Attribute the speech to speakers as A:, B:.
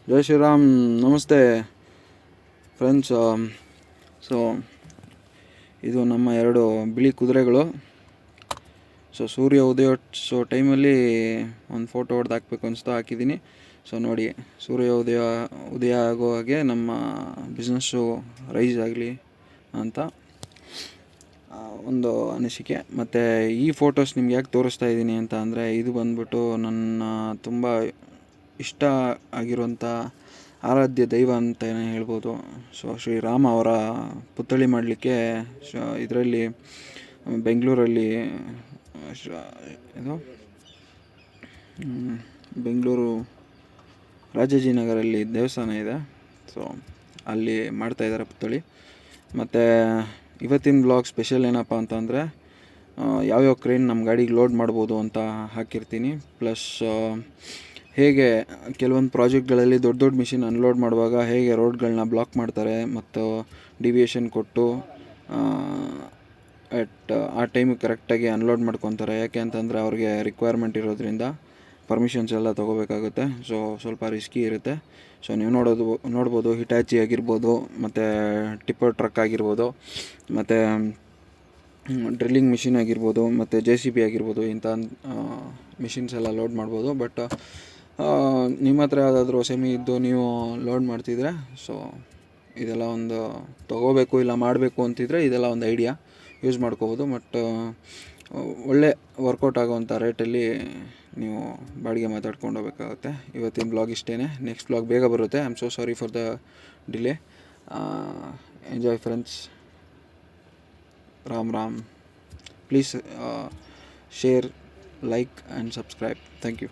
A: ಜೈ ಶ್ರೀರಾಮ್. ನಮಸ್ತೆ friends. So ಇದು ನಮ್ಮ 2 ಬಿಳಿ ಕುದುರೆಗಳು. ಸೊ ಸೂರ್ಯ ಉದಯಿಸೋ ಟೈಮಲ್ಲಿ ಒಂದು ಫೋಟೋ ಹೊಡೆದು ಹಾಕಬೇಕು ಅನಿಸ್ತಾ ಹಾಕಿದ್ದೀನಿ. ಸೊ ನೋಡಿ, ಸೂರ್ಯ ಉದಯ ಆಗೋ ಹಾಗೆ ನಮ್ಮ ಬಿಸ್ನೆಸ್ಸು ರೈಸ್ ಆಗಲಿ ಅಂತ ಒಂದು ಅನಿಸಿಕೆ. ಮತ್ತು ಈ ಫೋಟೋಸ್ ನಿಮ್ಗೆ ಯಾಕೆ ತೋರಿಸ್ತಾ ಇದ್ದೀನಿ ಅಂತ ಅಂದರೆ, ಇದು ಬಂದ್ಬಿಟ್ಟು ನನ್ನ ತುಂಬ ಇಷ್ಟ ಆಗಿರುವಂಥ ಆರಾಧ್ಯ ದೈವ ಅಂತಲೇ ಹೇಳ್ಬೋದು. ಸೊ ಶ್ರೀರಾಮ ಅವರ ಪುತ್ಥಳಿ ಮಾಡಲಿಕ್ಕೆ ಇದರಲ್ಲಿ ಬೆಂಗಳೂರಲ್ಲಿ ಇದು ಬೆಂಗಳೂರು ರಾಜಾಜಿನಗರಲ್ಲಿ ದೇವಸ್ಥಾನ ಇದೆ. ಸೊ ಅಲ್ಲಿ ಮಾಡ್ತಾಯಿದ್ದಾರೆ ಪುತ್ಥಳಿ. ಮತ್ತು ಇವತ್ತಿನ ಬ್ಲಾಗ್ ಸ್ಪೆಷಲ್ ಏನಪ್ಪ ಅಂತಂದರೆ, ಯಾವ್ಯಾವ ಕ್ರೇನ್ ನಮ್ಮ ಗಾಡಿಗೆ ಲೋಡ್ ಮಾಡ್ಬೋದು ಅಂತ ಹಾಕಿರ್ತೀನಿ. ಪ್ಲಸ್ ಹೇಗೆ ಕೆಲವೊಂದು ಪ್ರಾಜೆಕ್ಟ್ಗಳಲ್ಲಿ ದೊಡ್ಡ ದೊಡ್ಡ ಮಿಷಿನ್ ಅನ್ಲೋಡ್ ಮಾಡುವಾಗ ಹೇಗೆ ರೋಡ್ಗಳನ್ನ ಬ್ಲಾಕ್ ಮಾಡ್ತಾರೆ ಮತ್ತು ಡಿವಿಯೇಷನ್ ಕೊಟ್ಟು ಆ ಟೈಮಿಗೆ ಕರೆಕ್ಟಾಗಿ ಅನ್ಲೋಡ್ ಮಾಡ್ಕೊತಾರೆ. ಯಾಕೆ ಅಂತಂದರೆ ಅವ್ರಿಗೆ ರಿಕ್ವೈರ್ಮೆಂಟ್ ಇರೋದ್ರಿಂದ ಪರ್ಮಿಷನ್ಸ್ ಎಲ್ಲ ತೊಗೋಬೇಕಾಗುತ್ತೆ. ಸೊ ಸ್ವಲ್ಪ ರಿಸ್ಕಿ ಇರುತ್ತೆ. ಸೊ ನೀವು ನೋಡ್ಬೋದು ಹಿಟಾಚಿ ಆಗಿರ್ಬೋದು, ಮತ್ತು ಟಿಪ್ಪರ್ ಟ್ರಕ್ ಆಗಿರ್ಬೋದು, ಮತ್ತು ಡ್ರಿಲ್ಲಿಂಗ್ ಮಿಷಿನ್ ಆಗಿರ್ಬೋದು, ಮತ್ತು JCB ಆಗಿರ್ಬೋದು. ಇಂಥ ಮಿಷಿನ್ಸ್ ಎಲ್ಲ ಲೋಡ್ ಮಾಡ್ಬೋದು. ಬಟ್ ನಿಮ್ಮ ಹತ್ರ ಯಾವುದಾದ್ರೂ ಸೆಮಿ ಇದ್ದು ನೀವು ಲೋಡ್ ಮಾಡ್ತಿದ್ರೆ, ಸೊ ಇದೆಲ್ಲ ಒಂದು ತೊಗೋಬೇಕು ಇಲ್ಲ ಮಾಡಬೇಕು ಅಂತಿದ್ರೆ ಇದೆಲ್ಲ ಒಂದು ಐಡಿಯಾ ಯೂಸ್ ಮಾಡ್ಕೋಬೋದು. ಬಟ್ ಒಳ್ಳೆ ವರ್ಕೌಟ್ ಆಗೋವಂಥ ರೇಟಲ್ಲಿ ನೀವು ಬಾಡಿಗೆ ಮಾತಾಡ್ಕೊಂಡು ಹೋಗ್ಬೇಕಾಗುತ್ತೆ. ಇವತ್ತಿನ ಬ್ಲಾಗ್ ಇಷ್ಟೇ. ನೆಕ್ಸ್ಟ್ ಬ್ಲಾಗ್ ಬೇಗ ಬರುತ್ತೆ. I am so sorry for the delay. Enjoy friends. Ram. Please share, like and subscribe. Thank you.